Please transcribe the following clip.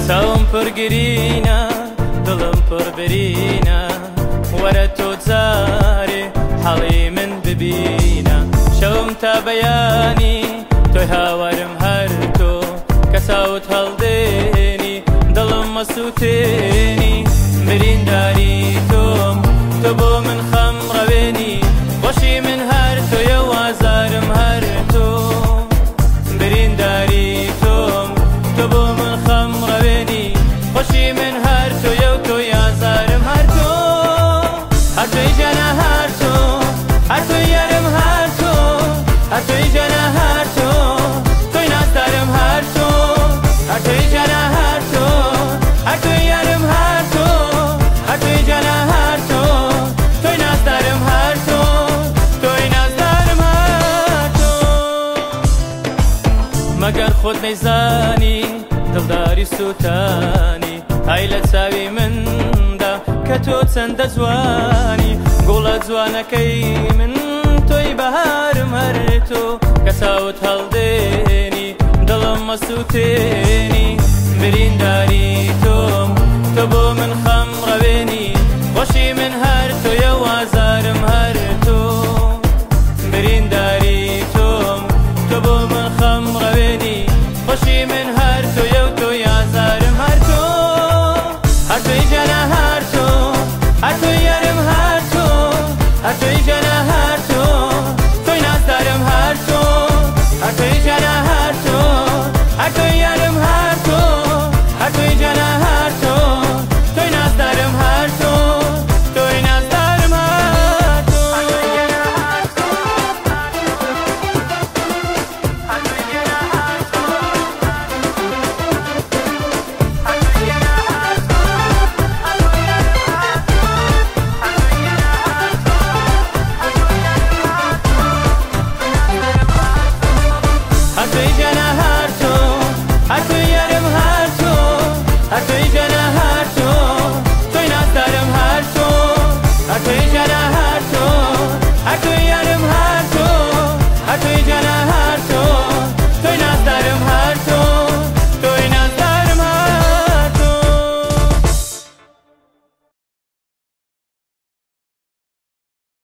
چاوم پرگرینە دڵم پڕبرینە وەرە تۆ جارێ حەڵی من ببینە شەوم تا بەیانی تۆی هاوارم هەر تۆ کە ساوت هەڵدێنی دڵم مەسووتێنی برینداری تۆم تۆ بۆ من خەمڕەوێنی خۆشی من هەر تۆیە وازارم هەر تۆ برینداری تۆم تۆ بۆ من خەمڕەوێنی خۆشی من هەر تۆیە و تۆی ئازارم هەر تۆ هەر تۆی ژیانە هەر تۆ هەر تۆی یارم هەر تۆ هەر تۆی ژیانە هەر تۆ تۆی نازدارم هەر تۆ هەر تۆی ژیانە هەر تۆ هەر تۆی یارم هەر تۆ هەر تۆی ژیانە هەر تۆ تۆی نازدارم هەر تۆ تۆی نازدارم هەر تۆ مەگەر خۆت نەیزانی دڵداری سووتانی ئای لە چاوی مندا کە تۆ چەندە جوانی گوڵە جوانەکەی من تۆی بەهارم هەر تۆ کە چاوت هەڵدێنی دڵم مەسووتێنی برینداری تۆم تۆ بۆ من